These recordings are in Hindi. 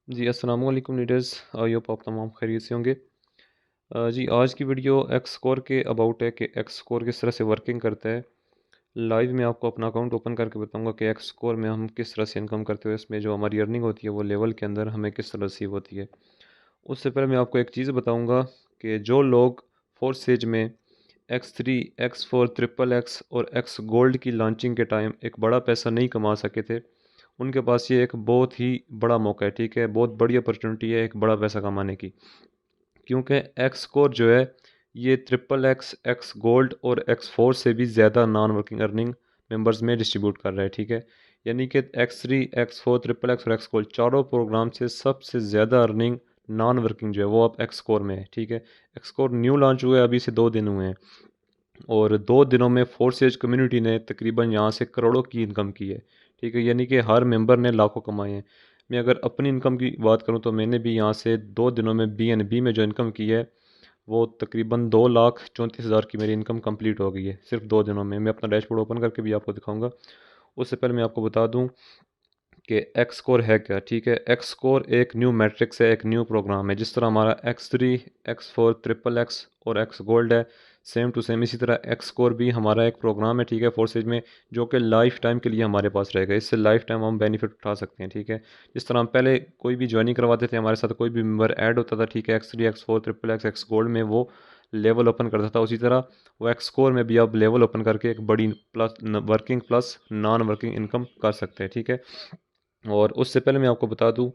जी, अस्सलाम वालेकुम लीडर्स। आई होप आप तमाम खैरियत से होंगे। जी, आज की वीडियो एक्स स्कोर के अबाउट है कि एक्स स्कोर किस तरह से वर्किंग करता है। लाइव में आपको अपना अकाउंट ओपन करके बताऊंगा कि एक्स स्कोर में हम किस तरह से इनकम करते हुए इसमें जो हमारी अर्निंग होती है वो लेवल के अंदर हमें किस तरह रिसीव होती है। उससे पहले मैं आपको एक चीज़ बताऊँगा कि जो लोग फोर्थ स्टेज में X3, X4, ट्रिपल एक्स और एक्स गोल्ड की लॉन्चिंग के टाइम एक बड़ा पैसा नहीं कमा सके थे, उनके पास ये एक बहुत ही बड़ा मौका है। ठीक है, बहुत बड़ी अपॉर्चुनिटी है एक बड़ा पैसा कमाने की। क्योंकि एक्स कोर जो है ये ट्रिपल एक्स, एक्स गोल्ड और एक्स फोर से भी ज़्यादा नॉन वर्किंग अर्निंग मेंबर्स में डिस्ट्रीब्यूट कर रहा है। ठीक है, यानी कि X3, X4, ट्रिपल एक्स और एक्स गोल्ड चारों प्रोग्राम से सबसे ज़्यादा अर्निंग नॉन वर्किंग जो है वो अब एक्स कोर में है। ठीक है, एक्स कोर न्यू लॉन्च हुआ है, अभी से 2 दिन हुए हैं और 2 दिनों में फोर्सेज कम्युनिटी ने तकरीबन यहाँ से करोड़ों की इनकम की है। ठीक है, यानी कि हर मेंबर ने लाखों कमाए हैं। मैं अगर अपनी इनकम की बात करूँ तो मैंने भी यहाँ से 2 दिनों में BNB में जो इनकम की है वो तकरीबन 2,34,000 की मेरी इनकम कंप्लीट हो गई है सिर्फ 2 दिनों में। मैं अपना डैशबोर्ड ओपन करके भी आपको दिखाऊंगा। उससे पहले मैं आपको बता दूं कि एक्स स्कोर है क्या। ठीक है, एक्स स्कोर एक न्यू मैट्रिक्स है, एक न्यू प्रोग्राम है। जिस तरह हमारा X3, X4, ट्रिपल एक्स और एक्स गोल्ड है, सेम टू सेम इसी तरह एक्स स्कोर भी हमारा एक प्रोग्राम है। ठीक है, फोर्सेज में, जो कि लाइफ टाइम के लिए हमारे पास रहेगा। इससे लाइफ टाइम हम बेनिफिट उठा सकते हैं। ठीक है, जिस तरह हम पहले कोई भी ज्वाइनिंग करवाते थे, हमारे साथ कोई भी मेम्बर ऐड होता था, ठीक है, X3, X4, triple x, x gold में वो लेवल ओपन करता था, उसी तरह वो एक्स स्कोर में भी आप लेवल ओपन करके एक बड़ी plus working plus non working income कर सकते हैं। ठीक है, और उससे पहले मैं आपको बता दूं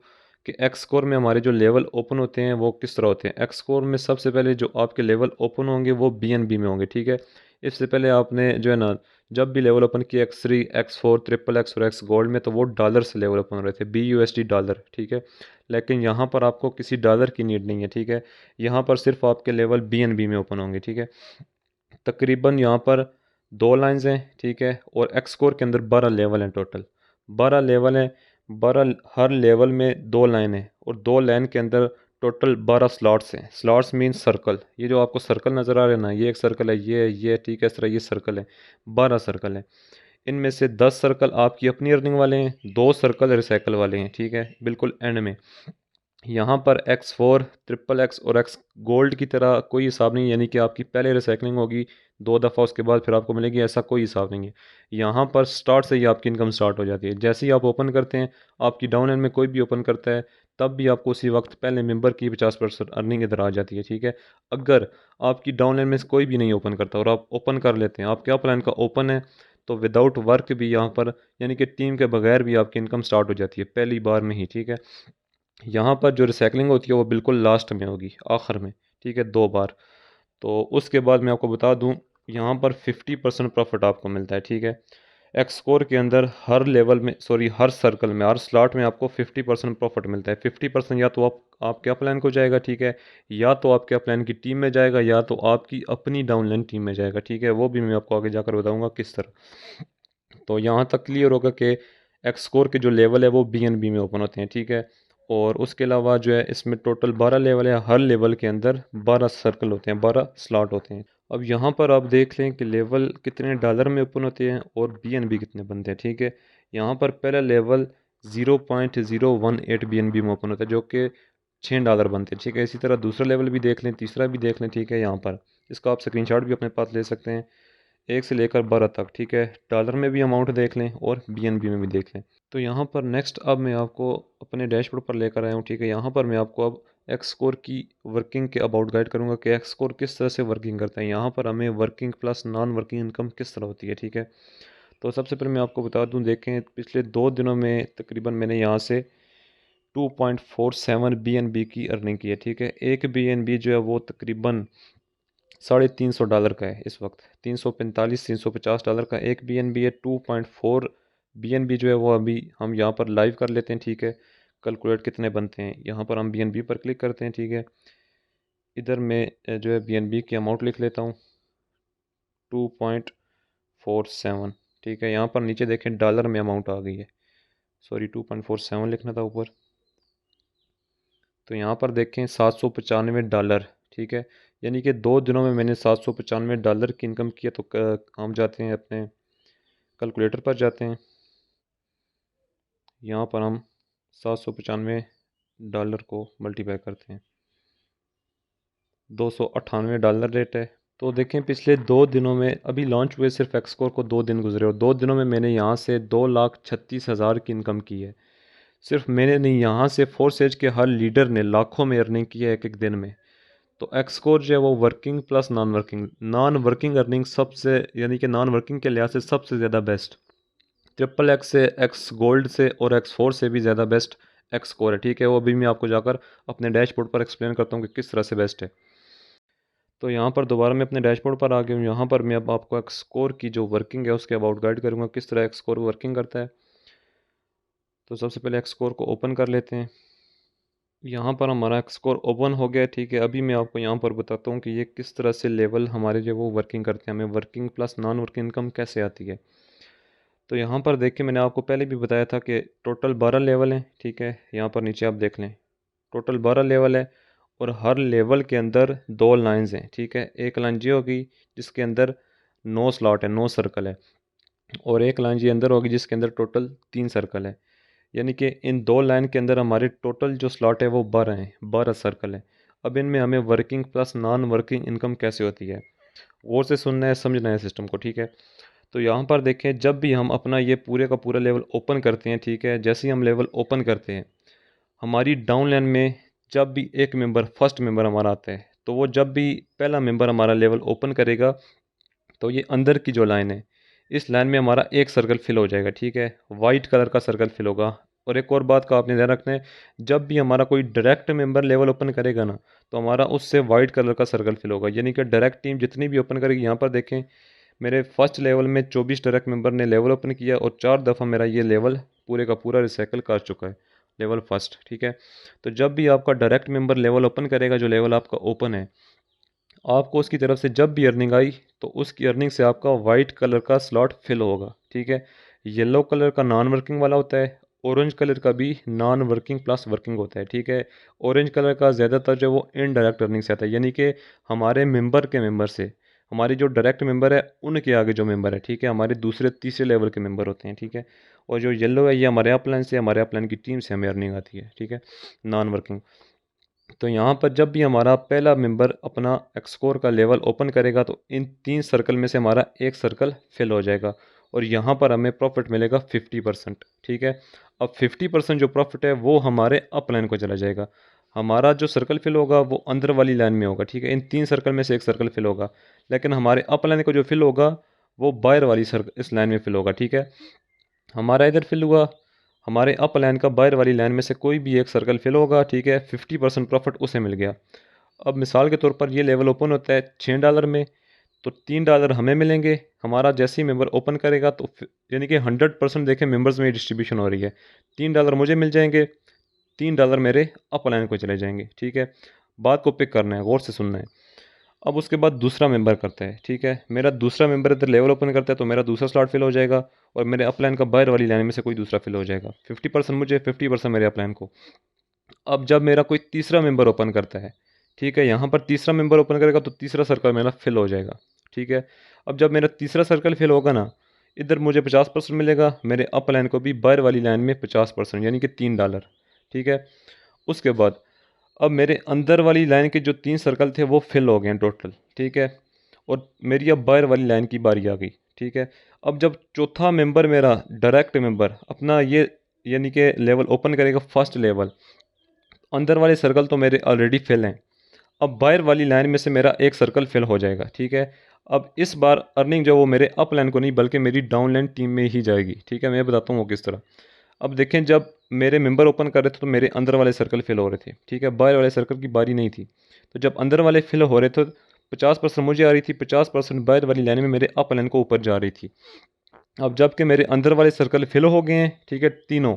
कि एक्स स्कोर में हमारे जो लेवल ओपन होते हैं वो किस तरह होते हैं। एक्स स्कोर में सबसे पहले जो आपके लेवल ओपन होंगे वो BNB में होंगे। ठीक है, इससे पहले आपने जो है ना, जब भी लेवल ओपन किया X3, X4, ट्रिपल एक्स और एक्स गोल्ड में, तो वो डॉलर से लेवल ओपन हो रहे थे, BUSD डॉलर। ठीक है, लेकिन यहाँ पर आपको किसी डॉलर की नीड नहीं है। ठीक है, यहाँ पर सिर्फ आपके लेवल BNB में ओपन होंगे। ठीक है, तकरीबन यहाँ पर 2 लाइंस हैं। ठीक है, और एक्स स्कोर के अंदर 12 लेवल हैं, टोटल 12 लेवल हैं। 12, हर लेवल में 2 लाइन है और 2 लाइन के अंदर टोटल 12 स्लॉट्स हैं। Slots mean circle. ये जो आपको सर्कल नज़र आ रहे हैं ना, ये एक सर्कल है, ये ठीक है, इस तरह ये सर्कल है, 12 सर्कल हैं। इनमें से 10 सर्कल आपकी अपनी अर्निंग वाले हैं, 2 सर्कल रिसाइकल वाले हैं। ठीक है, बिल्कुल एंड में यहाँ पर X4, ट्रिपल एक्स और एक्स गोल्ड की तरह कोई हिसाब नहीं, यानी कि आपकी पहले रिसाइकलिंग होगी 2 दफ़ा, उसके बाद फिर आपको मिलेगी, ऐसा कोई हिसाब नहीं है। यहाँ पर स्टार्ट से ही आपकी इनकम स्टार्ट हो जाती है। जैसे ही आप ओपन करते हैं, आपकी डाउन लाइन में कोई भी ओपन करता है, तब भी आपको उसी वक्त पहले मेंबर की 50% अर्निंग इधर आ जाती है। ठीक है, अगर आपकी डाउन लाइन में से कोई भी नहीं ओपन करता और आप ओपन कर लेते हैं, आपके अप लाइन का ओपन है, तो विदाउट वर्क भी यहाँ पर, यानी कि टीम के बगैर भी आपकी इनकम स्टार्ट हो जाती है पहली बार में ही। ठीक है, यहाँ पर जो रिसाइकलिंग होती है वो बिल्कुल लास्ट में होगी, आखिर में। ठीक है, 2 बार। तो उसके बाद मैं आपको बता दूँ, यहाँ पर 50% प्रॉफिट आपको मिलता है। ठीक है, एक्स स्कोर के अंदर हर लेवल में, सॉरी हर सर्कल में, हर स्लॉट में आपको 50% प्रॉफिट मिलता है। 50% या तो आप आपके अपलाइन को जाएगा, ठीक है, या तो आपके अपलाइन की टीम में जाएगा, या तो आपकी अपनी डाउनलाइन टीम में जाएगा। ठीक है, वो भी मैं आपको आगे जाकर बताऊंगा किस तरह। तो यहाँ तक क्लियर होगा कि एक्स स्कोर के जो लेवल है वो BNB में ओपन होते हैं। ठीक है, और उसके अलावा जो है इसमें टोटल 12 लेवल है, हर लेवल के अंदर 12 सर्कल होते हैं, 12 स्लॉट होते हैं। अब यहाँ पर आप देख लें कि लेवल कितने डॉलर में ओपन होते हैं और BNB कितने बनते हैं। ठीक है, यहाँ पर पहला लेवल 0.018 BNB में ओपन होता है, जो कि $6 बनते हैं। ठीक है, इसी तरह दूसरा लेवल भी देख लें, तीसरा भी देख लें। ठीक है, यहाँ पर इसका आप स्क्रीनशॉट भी अपने पास ले सकते हैं, 1 से लेकर 12 तक। ठीक है, डॉलर में भी अमाउंट देख लें और BNB में भी देख लें। तो यहाँ पर नेक्स्ट अब मैं आपको अपने डैशबोर्ड पर लेकर आया हूँ। ठीक है, यहाँ पर मैं आपको अब एक्स स्कोर की वर्किंग के अबाउट गाइड करूँगा कि एक्स स्कोर किस तरह से वर्किंग करता है। यहाँ पर हमें working plus non working income किस तरह होती है। ठीक है, तो सबसे पहले मैं आपको बता दूँ, देखें पिछले 2 दिनों में तकरीबन मैंने यहाँ से 2.47 BNB की अर्निंग की है। ठीक है, एक BNB जो है वो तकरीबन $350 का है इस वक्त, 345-350 डॉलर का एक BNB है। 2.4 BNB जो है वो अभी हम यहाँ पर लाइव कर लेते हैं। ठीक है, कैलकुलेट कितने बनते हैं, यहाँ पर हम BNB पर क्लिक करते हैं। ठीक है, इधर मैं जो है BNB की अमाउंट लिख लेता हूँ, 2.47। ठीक है, यहाँ पर नीचे देखें डॉलर में अमाउंट आ गई है, सॉरी 2.47 लिखना था ऊपर। तो यहाँ पर देखें $795। ठीक है, यानी कि 2 दिनों में मैंने $795 की इनकम किया। तो हम जाते हैं अपने कैलकुलेटर पर, जाते हैं, यहाँ पर हम 795 डॉलर को मल्टीप्लाई करते हैं, $298 रेट है। तो देखें पिछले 2 दिनों में, अभी लॉन्च हुए सिर्फ एक्सकोर को 2 दिन गुजरे और 2 दिनों में मैंने यहाँ से 2,36,000 की इनकम की है। सिर्फ मैंने नहीं, यहाँ से फोर्स एज के हर लीडर ने लाखों में अर्निंग की है एक एक दिन में। तो एक्सकोर जो है वो working plus non working earning सबसे, यानी कि नॉन वर्किंग के लिहाज से सबसे ज़्यादा बेस्ट। ट्रिपल एक्स से, एक्स गोल्ड से और एक्स फोर से भी ज़्यादा बेस्ट एक्सकोर है। ठीक है, वो अभी मैं आपको जाकर अपने डैशबोर्ड पर एक्सप्लेन करता हूँ कि किस तरह से बेस्ट है। तो यहाँ पर दोबारा मैं अपने डैशबोर्ड पर आ गया हूँ। यहाँ पर मैं अब आपको एक्सकोर की जो वर्किंग है उसके अबाउट गाइड करूँगा, किस तरह एक्सकोर वर्किंग करता है। तो सबसे पहले एक्सकोर को ओपन कर लेते हैं। यहाँ पर हमारा एक्सकोर ओपन हो गया। ठीक है, अभी मैं आपको यहाँ पर बताता हूँ कि ये किस तरह से लेवल हमारे जो वो वर्किंग करते हैं, हमें working plus non working income कैसे आती है। तो यहाँ पर देखिए, मैंने आपको पहले भी बताया था कि टोटल 12 लेवल हैं। ठीक है, यहाँ पर नीचे आप देख लें, टोटल 12 लेवल है और हर लेवल के अंदर 2 लाइंस हैं। ठीक है, एक लाइन ये होगी जिसके अंदर 9 स्लॉट है, 9 सर्कल है, और एक लाइन ये अंदर होगी जिसके अंदर टोटल 3 सर्कल है। यानी कि इन 2 लाइन के अंदर हमारे टोटल जो स्लॉट है वो 12 हैं, 12 सर्कल है। अब इनमें हमें working plus non working income कैसे होती है, गौर से सुनना है, समझना है सिस्टम को। ठीक है, तो यहाँ पर देखें, जब भी हम अपना ये पूरे का पूरा लेवल ओपन करते हैं, ठीक है, जैसे ही हम लेवल ओपन करते हैं, हमारी डाउन लाइन में जब भी एक मेंबर, फर्स्ट मेंबर हमारा आता है, तो वो जब भी पहला मेंबर हमारा लेवल ओपन करेगा तो ये अंदर की जो लाइन है, इस लाइन में हमारा एक सर्कल फिल हो जाएगा। ठीक है, वाइट कलर का सर्कल फिल होगा। और एक और बात का आपने ध्यान रखना है, जब भी हमारा कोई डायरेक्ट मेंबर लेवल ओपन करेगा ना, तो हमारा उससे वाइट कलर का सर्कल फिल होगा। यानी कि डायरेक्ट टीम जितनी भी ओपन करेगी, यहाँ पर देखें मेरे फर्स्ट लेवल में 24 डायरेक्ट मेंबर ने लेवल ओपन किया और 4 दफ़ा मेरा ये लेवल पूरे का पूरा रिसाइकिल कर चुका है, लेवल फर्स्ट। ठीक है, तो जब भी आपका डायरेक्ट मेंबर लेवल ओपन करेगा, जो लेवल आपका ओपन है, आपको उसकी तरफ से जब भी अर्निंग आई तो उसकी अर्निंग से आपका वाइट कलर का स्लॉट फिल होगा। ठीक है, येलो कलर का नॉन वर्किंग वाला होता है, ऑरेंज कलर का भी नॉन वर्किंग प्लस वर्किंग होता है। ठीक है, ऑरेंज कलर का ज़्यादातर जो वो इनडायरेक्ट अर्निंग से आता है, यानी कि हमारे मेंबर के मेंबर से, हमारे जो डायरेक्ट मेंबर है उनके आगे जो मेंबर है, ठीक है, हमारे दूसरे तीसरे लेवल के मेंबर होते हैं। ठीक है, और जो येलो है ये हमारे अपलाइन से, हमारे अपलाइन की टीम से हमें अर्निंग आती है। ठीक है, नॉन वर्किंग। तो यहाँ पर जब भी हमारा पहला मेंबर अपना एक्सकोर का लेवल ओपन करेगा तो इन 3 सर्कल में से हमारा एक सर्कल फिल हो जाएगा और यहाँ पर हमें प्रॉफिट मिलेगा 50%। ठीक है, अब 50% जो प्रॉफिट है वो हमारे अप लाइन को चला जाएगा। हमारा जो सर्कल फिल होगा वो अंदर वाली लाइन में होगा। ठीक है, इन 3 सर्कल में से एक सर्कल फिल होगा, लेकिन हमारे अप लाइन को जो फिल होगा वो बाहर वाली सर्कल इस लाइन में फिल होगा। ठीक है, हमारा इधर फिल हुआ, हमारे अप लाइन का बाहर वाली लाइन में से कोई भी एक सर्कल फिल होगा। ठीक है, 50% प्रॉफिट उसे मिल गया। अब मिसाल के तौर पर ये लेवल ओपन होता है $6 में, तो $3 हमें मिलेंगे। हमारा जैसे ही मेंबर ओपन करेगा तो यानी कि 100% देखें मेंबर्स में डिस्ट्रीब्यूशन हो रही है, $3 मुझे मिल जाएंगे, $3 मेरे अप लाइन को चले जाएंगे। ठीक है, बात को पिक करना है, गौर से सुनना है। अब उसके बाद दूसरा मेंबर करता है। ठीक है, मेरा दूसरा मेंबर इधर लेवल ओपन करता है तो मेरा दूसरा स्लॉट फिल हो जाएगा और मेरे अपलाइन का बाहर वाली लाइन में से कोई दूसरा फिल हो जाएगा। 50% मुझे, 50% मेरे अपलाइन को। अब जब मेरा कोई तीसरा मेंबर ओपन करता है, ठीक है, यहाँ पर तीसरा मेंबर ओपन करेगा तो तीसरा सर्कल मेरा फिल हो जाएगा। ठीक है, अब जब मेरा तीसरा सर्कल फिल होगा ना, इधर मुझे 50% मिलेगा, मेरे अप लाइन को भी बाहर वाली लाइन में 50%, यानी कि $3। ठीक है, उसके बाद अब मेरे अंदर वाली लाइन के जो 3 सर्कल थे वो फिल हो गए हैं टोटल। ठीक है, और मेरी अब बाहर वाली लाइन की बारी आ गई। ठीक है, अब जब चौथा मेंबर मेरा डायरेक्ट मेंबर अपना ये यानी कि लेवल ओपन करेगा, फर्स्ट लेवल, अंदर वाले सर्कल तो मेरे ऑलरेडी फिल हैं, अब बाहर वाली लाइन में से मेरा एक सर्कल फिल हो जाएगा। ठीक है, अब इस बार अर्निंग जो वो मेरे अप लाइन को नहीं बल्कि मेरी डाउन लाइन टीम में ही जाएगी। ठीक है, मैं बताता हूँ वो किस तरह। अब देखें, जब मेरे मेंबर ओपन कर रहे थे तो मेरे अंदर वाले सर्कल फिल हो रहे थे। ठीक है, बाहर वाले सर्कल की बारी नहीं थी, तो जब अंदर वाले फिल हो रहे थे 50% मुझे आ रही थी, 50% बाहर वाली लाइन में मेरे अप लाइन को ऊपर जा रही थी। अब जबकि मेरे अंदर वाले सर्कल फिल हो गए हैं, ठीक है, तीनों,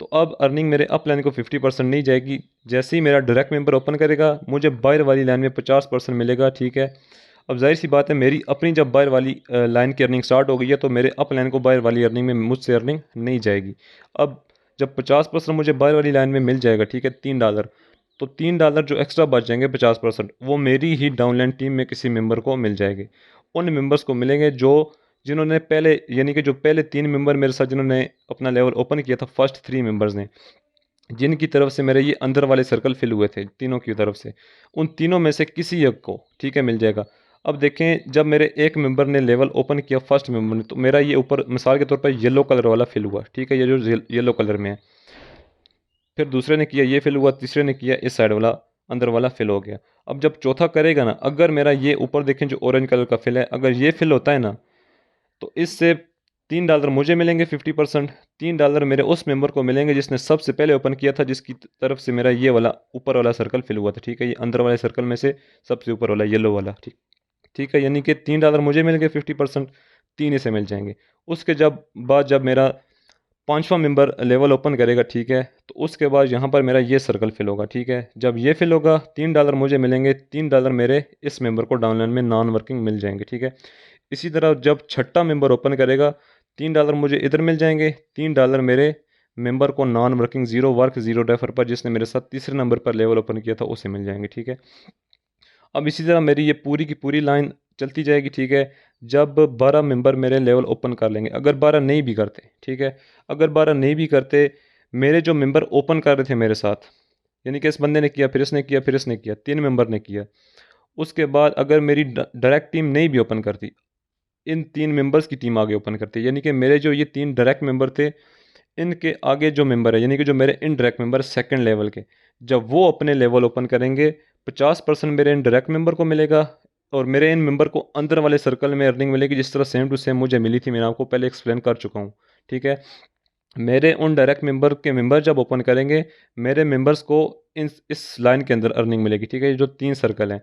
तो अब अर्निंग मेरे अप लाइन को 50% नहीं जाएगी। जैसे ही मेरा डायरेक्ट मेंबर ओपन करेगा मुझे बाहर वाली लाइन में 50% मिलेगा। ठीक है, अब जाहिर सी बात है, मेरी अपनी जब बाहर वाली लाइन की अर्निंग स्टार्ट हो गई है तो मेरे अप लाइन को बाहर वाली अर्निंग में मुझसे अर्निंग नहीं जाएगी। अब जब 50% मुझे बाहर वाली लाइन में मिल जाएगा, ठीक है, $3, तो $3 जो एक्स्ट्रा बच जाएंगे 50%, वो मेरी ही डाउनलाइन टीम में किसी मेंबर को मिल जाएंगे। उन मेंबर्स को मिलेंगे जो जिन्होंने पहले, यानी कि जो पहले 3 मेंबर मेरे साथ जिन्होंने अपना लेवल ओपन किया था, फर्स्ट 3 मेंबर्स ने, जिनकी तरफ से मेरे ये अंदर वाले सर्कल फिल हुए थे तीनों की तरफ से, उन तीनों में से किसी एक को, ठीक है, मिल जाएगा। अब देखें, जब मेरे एक मेंबर ने लेवल ओपन किया, फर्स्ट मेंबर ने, तो मेरा ये ऊपर मिसाल के तौर पर येलो कलर वाला फिल हुआ, ठीक है, ये जो येलो कलर में है। फिर दूसरे ने किया, ये फिल हुआ, तीसरे ने किया, इस साइड वाला अंदर वाला फिल हो गया। अब जब चौथा करेगा ना, अगर मेरा ये ऊपर देखें जो ऑरेंज कलर का फिल है, अगर ये फिल होता है ना, तो इससे $3 मुझे मिलेंगे 50%, $3 मेरे उस मेंबर को मिलेंगे जिसने सबसे पहले ओपन किया था, जिसकी तरफ से मेरा ये वाला ऊपर वाला सर्कल फिल हुआ था, ठीक है, ये अंदर वाले सर्कल में से सबसे ऊपर वाला येलो वाला, ठीक, ठीक है, यानी कि $3 मुझे मिल गए, 50% तीन इसे मिल जाएंगे। उसके जब मेरा पांचवा मेंबर लेवल ओपन करेगा, ठीक है, तो उसके बाद यहाँ पर मेरा ये सर्कल फिल होगा, ठीक है, जब ये फिल होगा $3 मुझे मिलेंगे, $3 मेरे इस मेंबर को डाउनलाइन में नॉन वर्किंग मिल जाएंगे, ठीक है। इसी तरह जब छठा मेंबर ओपन करेगा, $3 मुझे इधर मिल जाएंगे, $3 मेरे मेंबर को non working zero work zero refer पर, जिसने मेरे साथ तीसरे नंबर पर लेवल ओपन किया था, उसे मिल जाएंगे, ठीक है। अब इसी तरह मेरी ये पूरी की पूरी लाइन चलती जाएगी, ठीक है। जब 12 मेंबर मेरे लेवल ओपन कर लेंगे, अगर 12 नहीं भी करते, ठीक है, अगर 12 नहीं भी करते, मेरे जो मेंबर ओपन कर रहे थे मेरे साथ, यानी कि इस बंदे ने किया, फिर इसने किया, फिर इसने किया, 3 मेंबर ने किया, उसके बाद अगर मेरी डायरेक्ट टीम नहीं भी ओपन करती, इन 3 मेंबर्स की टीम आगे ओपन करती है, यानी कि मेरे जो ये 3 डायरेक्ट मेंबर थे, इनके आगे जो मेंबर है, यानी कि जो मेरे इनडायरेक्ट मेंबर सेकंड लेवल के, जब वो अपने लेवल ओपन करेंगे, 50% मेरे इनडायरेक्ट मेंबर को मिलेगा, और मेरे इन मेंबर को अंदर वाले सर्कल में अर्निंग मिलेगी, जिस तरह सेम टू सेम मुझे मिली थी, मैं आपको पहले एक्सप्लेन कर चुका हूँ, ठीक है। मेरे उन डायरेक्ट मेंबर के मेंबर जब ओपन करेंगे, मेरे मेंबर्स को इस लाइन के अंदर अर्निंग मिलेगी, ठीक है, ये जो 3 सर्कल हैं,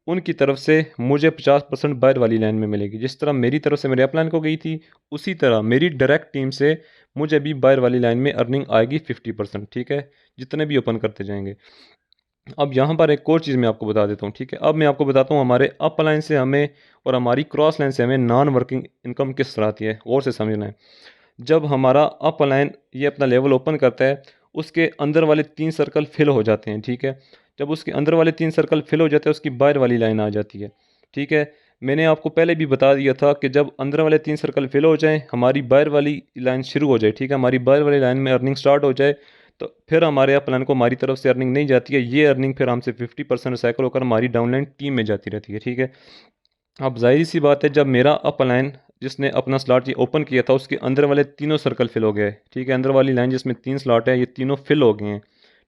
उनकी तरफ से मुझे 50% बाहर वाली लाइन में मिलेगी। जिस तरह मेरी तरफ से मेरे अपलाइन को गई थी, उसी तरह मेरी डायरेक्ट टीम से मुझे भी बाहर वाली लाइन में अर्निंग आएगी 50%, ठीक है, जितने भी ओपन करते जाएंगे। अब यहाँ पर एक और चीज़ मैं आपको बता देता हूँ, ठीक है। अब मैं आपको बताता हूँ हमारे अप लाइन से हमें और हमारी क्रॉस लाइन से हमें नॉन वर्किंग इनकम किस तरह आती है, और से समझना है। जब हमारा अप लाइन ये अपना लेवल ओपन करता है, उसके अंदर वाले 3 सर्कल फिल हो जाते हैं, ठीक है। जब उसके अंदर वाले 3 सर्कल फिल हो जाते हैं, उसकी बाहर वाली लाइन आ जाती है, ठीक है। मैंने आपको पहले भी बता दिया था कि जब अंदर वाले 3 सर्कल फिल हो जाएं, हमारी बाहर वाली लाइन शुरू हो जाए, ठीक है, हमारी बाहर वाली लाइन में अर्निंग स्टार्ट हो जाए, तो फिर हमारे अप लाइन को हमारी तरफ से अर्निंग नहीं जाती है, ये अर्निंग फिर हमसे 50% रिसाइकल होकर हमारी डाउनलाइन टीम में जाती रहती है, ठीक है। अब जाहिर सी बात है, जब मेरा अप लाइन जिसने अपना स्लॉट ये ओपन किया था, उसके अंदर वाले तीनों सर्कल फिल हो गए, ठीक है, अंदर वाली लाइन जिसमें 3 स्लॉट है, ये तीनों फिल हो गए हैं,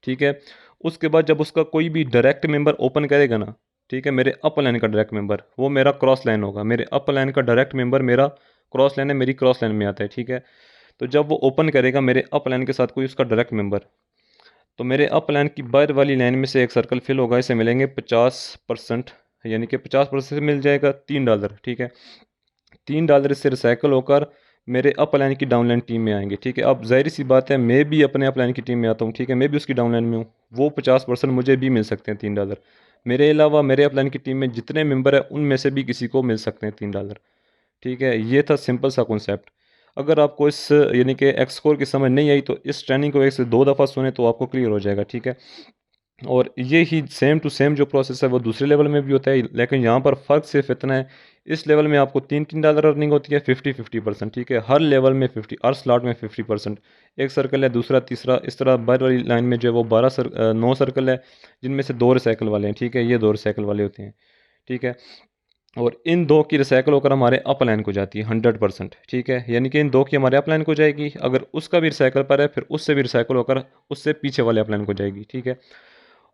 ठीक है। उसके बाद जब उसका कोई भी डायरेक्ट मेंबर ओपन करेगा ना, ठीक है, मेरे अप लाइन का डायरेक्ट मेंबर, वो मेरा क्रॉस लाइन होगा, मेरे अप लाइन का डायरेक्ट मेंबर मेरा क्रॉस लाइन है, मेरी क्रॉस लाइन में आता है, ठीक है। तो जब वो ओपन करेगा मेरे अप लाइन के साथ कोई उसका डायरेक्ट मेंबर, तो मेरे अप लाइन की बाहर वाली लाइन में से एक सर्कल फिल होगा, इसे मिलेंगे 50%, यानी कि 50% मिल जाएगा $3, ठीक है। $3 इससे रिसाइकल होकर मेरे अप लाइन की डाउनलाइन टीम में आएंगे, ठीक है। अब जाहिर सी बात है, मैं भी अपने अप लाइन की टीम में आता हूँ, ठीक है, मैं भी उसकी डाउनलाइन में हूँ, वो 50% मुझे भी मिल सकते हैं $3। मेरे अलावा मेरे अप लाइन की टीम में जितने मेंबर हैं, उनमें से भी किसी को मिल सकते हैं $3, ठीक है। ये था सिंपल सा कॉन्सेप्ट। अगर आपको इस यानी कि एक्स स्कोर की समझ नहीं आई, तो इस ट्रेनिंग को 1 से 2 दफ़ा सुने तो आपको क्लियर हो जाएगा, ठीक है। और ये ही सेम टू सेम जो प्रोसेस है वो दूसरे लेवल में भी होता है, लेकिन यहाँ पर फ़र्क सिर्फ इतना है, इस लेवल में आपको $3 अर्निंग होती है 50-50%, ठीक है, हर लेवल में 50, हर स्लॉट में 50%। एक सर्कल है, दूसरा, तीसरा, इस तरह बाहर वाली लाइन में जो है वो 9 सर्कल है, जिनमें से 2 रिसाइकल वाले हैं, ठीक है, ये 2 रिसाइकल वाले होते हैं, ठीक है। और इन 2 की रिसाइकल होकर हमारे अप लाइन को जाती है 100%, ठीक है, यानी कि इन 2 की हमारे अप लाइन को जाएगी, अगर उसका भी रिसाइकल पर है, फिर उससे भी रिसाइकल होकर उससे पीछे वाले अप लाइन को जाएगी, ठीक है।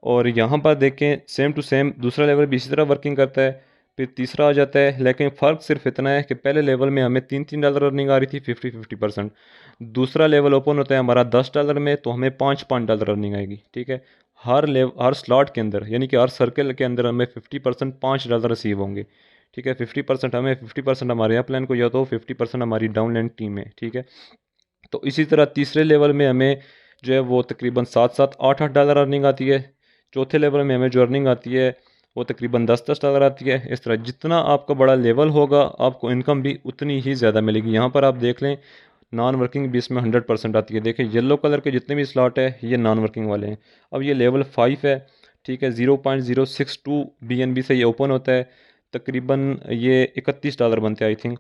और यहाँ पर देखें, सेम टू सेम दूसरा लेवल भी इसी तरह वर्किंग करता है, फिर तीसरा आ जाता है, लेकिन फ़र्क सिर्फ इतना है कि पहले लेवल में हमें $3-3 अर्निंग आ रही थी 50-50%। दूसरा लेवल ओपन होता है हमारा $10 में, तो हमें $5-5 अर्निंग आएगी, ठीक है। हर स्लॉट के अंदर, यानी कि हर सर्कल के अंदर हमें 50% $5 रिसीव होंगे, ठीक है। 50% हमें, 50% हमारे यहाँ प्लान को, या तो 50% हमारी डाउनलाइन टीम है, ठीक है। तो इसी तरह तीसरे लेवल में हमें जो है वो तकरीबन 7-7, 8-8 अर्निंग आती है। चौथे लेवल में हमें जो अर्निंग आती है वो तकरीबन 10-10 आती है। इस तरह जितना आपका बड़ा लेवल होगा, आपको इनकम भी उतनी ही ज़्यादा मिलेगी। यहाँ पर आप देख लें, नॉन वर्किंग भी इसमें 100% आती है। देखिए, येलो कलर के जितने भी स्लॉट है ये नॉन वर्किंग वाले हैं। अब ये लेवल 5 है, ठीक है, 0.062 BNB से ये ओपन होता है, तकरीबन ये $31 बनते हैं आई थिंक।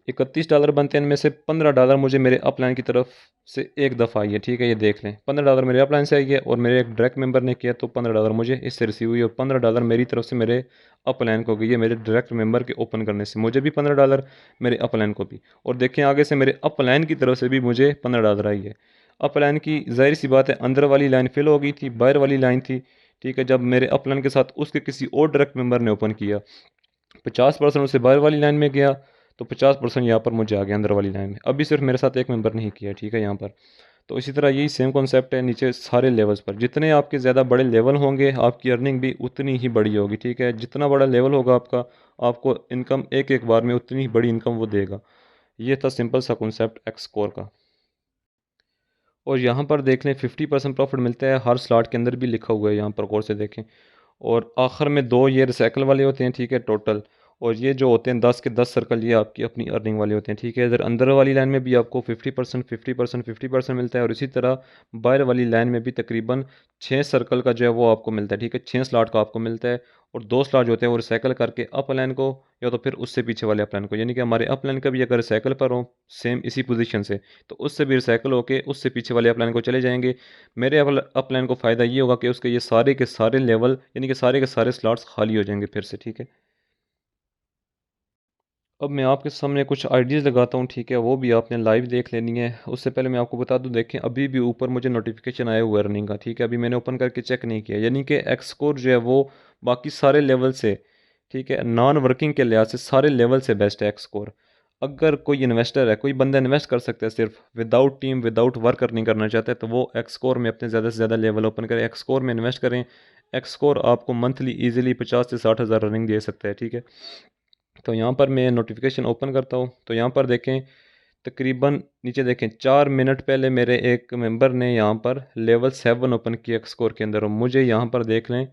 $31 बनते हैं, इनमें से $15 मुझे मेरे अपलाइन की तरफ से एक दफ़ा आई है, ठीक है, ये देख लें। $15 मेरे अपलाइन से आई है और मेरे एक डायरेक्ट मेंबर ने किया तो $15 मुझे इससे रिसीव हुई, और $15 मेरी तरफ से मेरे अपलाइन को गई है मेरे डायरेक्ट मेंबर के ओपन करने से, मुझे भी $15, मेरे अपलाइन को भी। और देखें आगे से मेरे अपलाइन की तरफ से भी मुझे $15 आई है। अपलाइन की ज़ाहिर सी बात है अंदर वाली लाइन फिल हो गई थी, बाहर वाली लाइन थी, ठीक है। जब मेरे अपलाइन के साथ उसके किसी और डायरेक्ट मेंबर ने ओपन किया, 50% उससे बाहर वाली लाइन में गया, तो 50% यहाँ पर मुझे आ गया अंदर वाली लाइन में। अभी सिर्फ मेरे साथ एक मेंबर नहीं किया, ठीक है, यहाँ पर। तो इसी तरह यही सेम कॉन्सेप्ट है नीचे सारे लेवल्स पर। जितने आपके ज़्यादा बड़े लेवल होंगे आपकी अर्निंग भी उतनी ही बड़ी होगी, ठीक है। जितना बड़ा लेवल होगा आपका, आपको इनकम एक एक बार में उतनी ही बड़ी इनकम वो देगा। ये था सिंपल सा कॉन्सेप्ट एक्स स्कोर का। और यहाँ पर देख लें 50% प्रॉफिट मिलता है हर स्लॉट के अंदर भी लिखा हुआ है, यहाँ पर गौर से देखें। और आखिर में 2 ये रिसाइकल वाले होते हैं, ठीक है, टोटल। और ये जो होते हैं 10 के 10 सर्कल, ये आपकी अपनी अर्निंग वाले होते हैं, ठीक है। इधर अंदर वाली लाइन में भी आपको 50% 50% 50% मिलता है, और इसी तरह बाहर वाली लाइन में भी तकरीबन 6 सर्कल का जो है वो आपको मिलता है, ठीक है, 6 स्लॉट का आपको मिलता है। और 2 स्लॉट जो होते हैं वो रिसाइकल करके अप लाइन को, या तो फिर उससे पीछे वाले अप लाइन को, यानी कि हमारे अप लाइन का भी अगर रिसाइकल पर हो सेम इसी पोजीशन से, तो उससे भी रिसाइकल होके उससे पीछे वाले अप लाइन को चले जाएंगे। मेरे अप लाइन को फ़ायदा ये होगा कि उसके ये सारे के सारे लेवल, यानी कि सारे के सारे स्लॉट्स खाली हो जाएंगे फिर से, ठीक है। अब मैं आपके सामने कुछ आइडियाज़ लगाता हूँ, ठीक है, वो भी आपने लाइव देख लेनी है। उससे पहले मैं आपको बता दूँ, देखें अभी भी ऊपर मुझे नोटिफिकेशन आया हुआ है अर्निंग का, ठीक है, अभी मैंने ओपन करके चेक नहीं किया। यानी कि एक्स स्कोर जो है वो बाकी सारे लेवल से, ठीक है, नॉन वर्किंग के लिहाज से सारे लेवल से बेस्ट है एक्स स्कोर। अगर कोई इन्वेस्टर है, कोई बंदा इन्वेस्ट कर सकता है सिर्फ without team without work earning करना चाहता है, तो वो एक्स स्कोर में अपने ज़्यादा से ज़्यादा लेवल ओपन करें, एक्स स्कोर में इन्वेस्ट करें। एक्स स्कोर आपको मंथली ईजिली 50 से 60 हज़ार अर्निंग दे सकता है, ठीक है। तो यहाँ पर मैं नोटिफिकेशन ओपन करता हूँ, तो यहाँ पर देखें तकरीबन नीचे देखें 4 मिनट पहले मेरे एक मेंबर ने यहाँ पर लेवल 7 ओपन किया स्कोर के अंदर, और मुझे यहाँ पर देख लें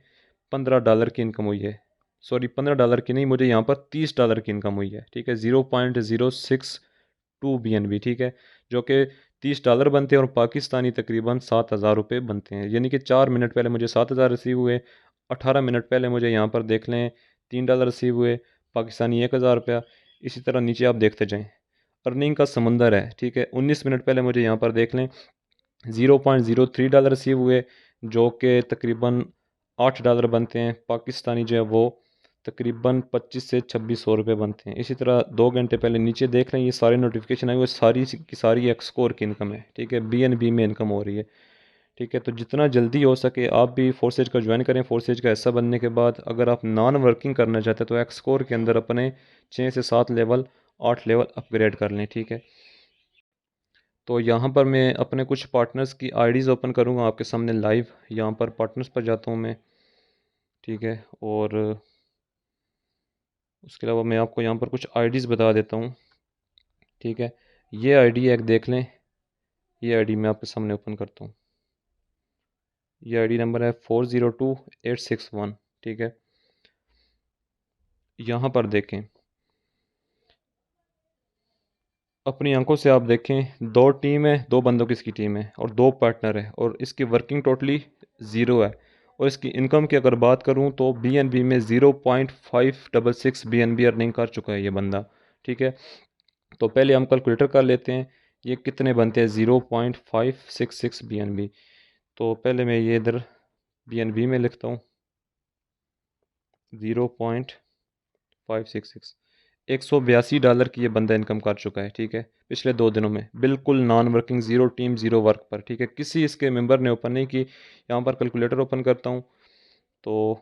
$15 की इनकम हुई है। सॉरी, $15 की नहीं, मुझे यहाँ पर $30 की इनकम हुई है, ठीक है, 0.062 BNB, ठीक है, जो कि $30 बनते हैं और पाकिस्तानी तकरीबन 7,000 रुपये बनते हैं। यानी कि 4 मिनट पहले मुझे 7,000 रिसीव हुए, 18 मिनट पहले मुझे यहाँ पर देख लें $3 रिसीव हुए, पाकिस्तानी 1,000 रुपया। इसी तरह नीचे आप देखते जाएँ, अर्निंग का समंदर है, ठीक है। 19 मिनट पहले मुझे यहाँ पर देख लें $0.03 रिसीव हुए, जो कि तकरीबन $8 बनते हैं पाकिस्तानी, जो है वो तकरीबन 25 से 2600 रुपये बनते हैं। इसी तरह 2 घंटे पहले नीचे देख लें, ये सारे नोटिफिकेशन आए हुए, सारी की सारी एक स्कोर की इनकम है, ठीक है, BNB में इनकम हो रही है, ठीक है। तो जितना जल्दी हो सके आप भी फोर्सेज का ज्वाइन करें। फोर्सेज का हिस्सा बनने के बाद अगर आप नॉन वर्किंग करना चाहते हैं तो एक्स स्कोर के अंदर अपने 6 से 7 लेवल, 8 लेवल अपग्रेड कर लें, ठीक है। तो यहाँ पर मैं अपने कुछ पार्टनर्स की आईडीज़ ओपन करूँगा आपके सामने लाइव। यहाँ पर पार्टनर्स पर जाता हूँ मैं, ठीक है। और उसके अलावा मैं आपको यहाँ पर कुछ आईडीज़ बता देता हूँ, ठीक है। ये आईडी एक देख लें, ये आईडी मैं आपके सामने ओपन करता हूँ। ये आईडी नंबर है 402861, ठीक है। यहाँ पर देखें, अपनी आंखों से आप देखें, 2 टीम है, 2 बंदों की इसकी टीम है और 2 पार्टनर है, और इसकी वर्किंग टोटली ज़ीरो है। और इसकी इनकम की अगर बात करूं तो BNB में 0.566 BNB अर्निंग कर चुका है ये बंदा, ठीक है। तो पहले हम कैलकुलेटर कर लेते हैं ये कितने बनते हैं 0.566 BNB। तो पहले मैं ये इधर BNB में लिखता हूँ 0.566, $182 की ये बंदा इनकम कर चुका है, ठीक है, पिछले 2 दिनों में, बिल्कुल non working, zero team zero work पर, ठीक है। किसी इसके मेंबर ने ओपन नहीं की। यहाँ पर कैलकुलेटर ओपन करता हूँ तो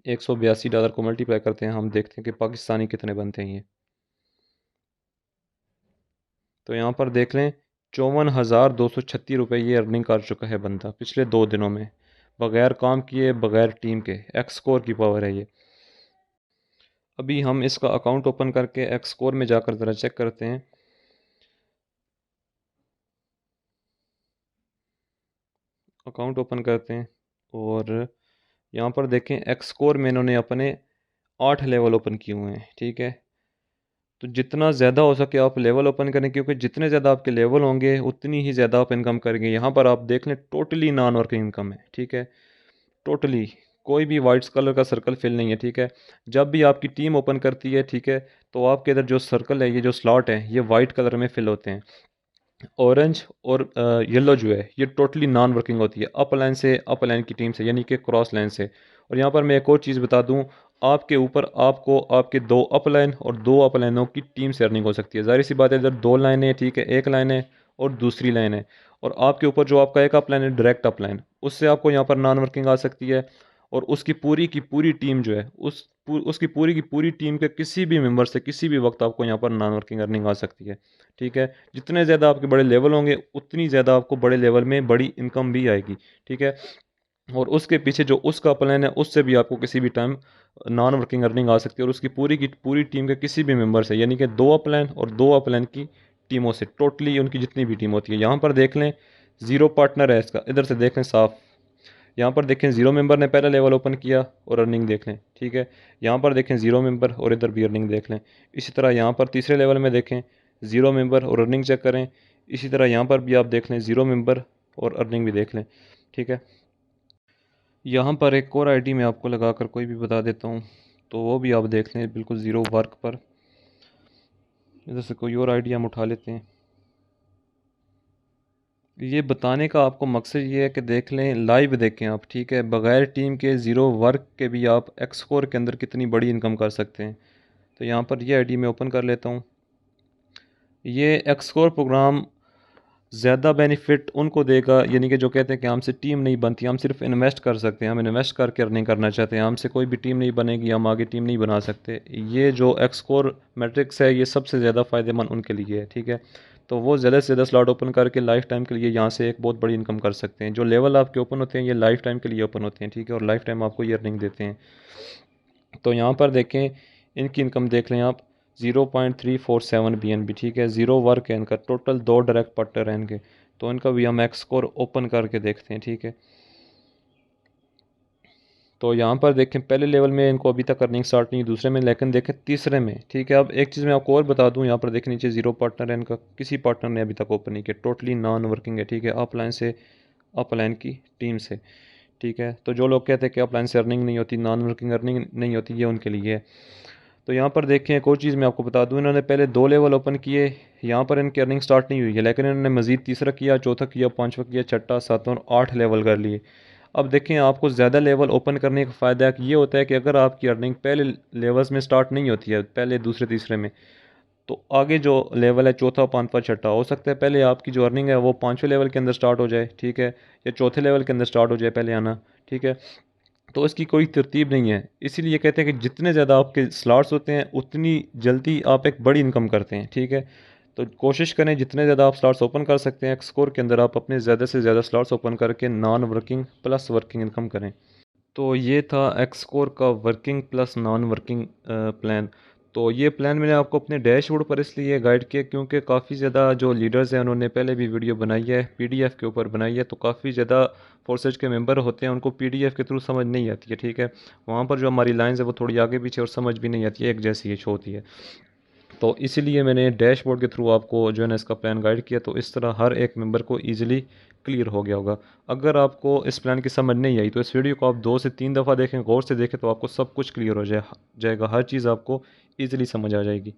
$182 को मल्टीप्लाई करते हैं, हम देखते हैं कि पाकिस्तानी कितने बनते हैं ये। तो यहाँ पर देख लें 54,236 रुपये ये अर्निंग कर चुका है बंदा पिछले 2 दिनों में, बग़ैर काम किए, बग़ैर टीम के। एक्स स्कोर की पावर है ये। अभी हम इसका अकाउंट ओपन करके एक्स स्कोर में जाकर ज़रा चेक करते हैं। अकाउंट ओपन करते हैं और यहाँ पर देखें एक्स स्कोर में इन्होंने अपने 8 लेवल ओपन किए हुए हैं, ठीक है। तो जितना ज़्यादा हो सके आप लेवल ओपन करें, क्योंकि जितने ज़्यादा आपके लेवल होंगे उतनी ही ज़्यादा आप इनकम करेंगे। यहाँ पर आप देख लें टोटली नॉन वर्किंग इनकम है, ठीक है, टोटली कोई भी वाइट कलर का सर्कल फिल नहीं है, ठीक है। जब भी आपकी टीम ओपन करती है, ठीक है, तो आपके इधर जो सर्कल है, ये जो स्लॉट है, ये वाइट कलर में फिल होते हैं। ऑरेंज और येलो जो है ये टोटली नॉन वर्किंग होती है अप लाइन से, अप लाइन की टीम से, यानी कि क्रॉस लाइन से। और यहाँ पर मैं एक और चीज़ बता दूँ, आपके ऊपर आपको आपके दो अप लाइन और दो अप लाइनों की टीम से अर्निंग हो सकती है। जाहिर सी बात है, इधर दो लाइनें हैं, ठीक है, एक लाइन है और दूसरी लाइन है, और आपके ऊपर जो आपका एक अप लाइन है, डायरेक्ट अप लाइन, उससे आपको यहाँ पर नॉन वर्किंग आ सकती है। और उसकी पूरी की पूरी टीम जो है, उसकी पूरी की पूरी टीम के किसी भी मेंबर से किसी भी वक्त आपको यहाँ पर नॉन वर्किंग अर्निंग आ सकती है, ठीक है। जितने ज़्यादा आपके बड़े लेवल होंगे, उतनी ज़्यादा आपको बड़े लेवल में बड़ी इनकम भी आएगी, ठीक है। और उसके पीछे जो उसका प्लान है, उससे भी आपको किसी भी टाइम नॉन वर्किंग अर्निंग आ सकती है। और उसकी पूरी की पूरी टीम के किसी भी मेंबर से, यानी कि दो अपलाइन और दो अपलाइन की टीमों से, टोटली उनकी जितनी भी टीम होती है। यहाँ पर देख लें, ज़ीरो पार्टनर है इसका, इधर से देख लें साफ, यहाँ पर देखें ज़ीरो मेंबर ने पहला लेवल ओपन किया और अर्निंग देख लें, ठीक है। यहाँ पर देखें ज़ीरो मेंबर और इधर भी अर्निंग देख लें। इसी तरह यहाँ पर तीसरे लेवल में देखें ज़ीरो मेंबर और अर्निंग चेक करें। इसी तरह यहाँ पर भी आप देख लें ज़ीरो मेंबर और अर्निंग भी देख लें, ठीक है। यहाँ पर एक और आईडी मैं आपको लगा कर कोई भी बता देता हूँ, तो वो भी आप देख लें बिल्कुल ज़ीरो वर्क पर। इधर से कोई और आईडी हम उठा लेते हैं। ये बताने का आपको मकसद ये है कि देख लें, लाइव देखें आप, ठीक है, बगैर टीम के ज़ीरो वर्क के भी आप एक्सकोर के अंदर कितनी बड़ी इनकम कर सकते हैं। तो यहाँ पर ये आईडी मैं ओपन कर लेता हूँ। ये एक्सकोर प्रोग्राम ज़्यादा बेनिफिट उनको देगा, यानी कि जो कहते हैं कि हमसे टीम नहीं बनती, हम सिर्फ इन्वेस्ट कर सकते हैं, हम इन्वेस्ट करके अर्निंग करना चाहते हैं, हमसे कोई भी टीम नहीं बनेगी, हम आगे टीम नहीं बना सकते। ये जो एक्सकोर मैट्रिक्स है, ये सबसे ज़्यादा फ़ायदेमंद उनके लिए है, ठीक है। तो वो ज़्यादा से ज़्यादा स्लॉट ओपन करके लाइफ टाइम के लिए यहाँ से एक बहुत बड़ी इनकम कर सकते हैं। जो लेवल आपके ओपन होते हैं, ये लाइफ टाइम के लिए ओपन होते हैं, ठीक है, और लाइफ टाइम आपको ये अर्निंग देते हैं। तो यहाँ पर देखें, इनकी इनकम देख लें आप, 0.347 BNB, ठीक है। ज़ीरो वर्क है इनका, टोटल दो डायरेक्ट पार्टनर हैं इनके। तो इनका भी हम एक्स स्कोर ओपन करके देखते हैं, ठीक है। तो यहाँ पर देखें, पहले लेवल में इनको अभी तक अर्निंग स्टार्ट नहीं, दूसरे में, लेकिन देखें तीसरे में, ठीक है। अब एक चीज़ मैं आपको और बता दूँ, यहाँ पर देखें नीचे ज़ीरो पार्टनर है इनका, किसी पार्टनर ने अभी तक ओपन नहीं किया, टोटली नॉन वर्किंग है, ठीक है, अपलाइन से, अपलाइन की टीम से, ठीक है। तो जो लोग कहते हैं कि अपलाइन से अर्निंग नहीं होती, नॉन वर्किंग अर्निंग नहीं होती, ये उनके लिए है। तो यहाँ पर देखें, एक और चीज़ मैं आपको बता दूँ, इन्होंने पहले दो लेवल ओपन किए, यहाँ पर इनकी अर्निंग स्टार्ट नहीं हुई है, लेकिन इन्होंने मज़ीद तीसरा किया, चौथा किया, पाँचवा किया, छठा, सातवां और 8 लेवल कर लिए। अब देखें, आपको ज़्यादा लेवल ओपन करने का फ़ायदा ये होता है कि अगर आपकी अर्निंग पहले लेवल्स में स्टार्ट नहीं होती है, पहले दूसरे तीसरे में, तो आगे जो लेवल है, चौथा, पाँचवा, छठा, हो सकता है पहले आपकी जो अर्निंग है वो पाँचवें लेवल के अंदर स्टार्ट हो जाए, ठीक है, या चौथे लेवल के अंदर स्टार्ट हो जाए पहले आना, ठीक है। तो इसकी कोई तरतीब नहीं है, इसीलिए कहते हैं कि जितने ज़्यादा आपके स्लॉट्स होते हैं, उतनी जल्दी आप एक बड़ी इनकम करते हैं, ठीक है। तो कोशिश करें जितने ज़्यादा आप स्लॉट्स ओपन कर सकते हैं एक्सकोर के अंदर, आप अपने ज़्यादा से ज़्यादा स्लॉट्स ओपन करके non working plus working income करें। तो ये था एक्सकोर का working plus non working plan. तो ये प्लान मैंने आपको अपने डैशबोर्ड पर इसलिए गाइड किया क्योंकि काफ़ी ज़्यादा जो लीडर्स हैं उन्होंने पहले भी वीडियो बनाई है, पीडीएफ के ऊपर बनाई है, तो काफ़ी ज़्यादा फोर्सेज के मेंबर होते हैं, उनको पीडीएफ के थ्रू समझ नहीं आती है, ठीक है। वहाँ पर जो हमारी लाइन्स है वो थोड़ी आगे पीछे और समझ भी नहीं आती है, एक जैसी ये शो होती है। तो इसीलिए मैंने डैशबोर्ड के थ्रू आपको जो है ना इसका प्लान गाइड किया, तो इस तरह हर एक मेंबर को ईजिली क्लियर हो गया होगा। अगर आपको इस प्लान की समझ नहीं आई तो इस वीडियो को आप 2 से 3 दफ़ा देखें, गौर से देखें, तो आपको सब कुछ क्लियर हो जाएगा, हर चीज़ आपको ईजिली समझ आ जाएगी।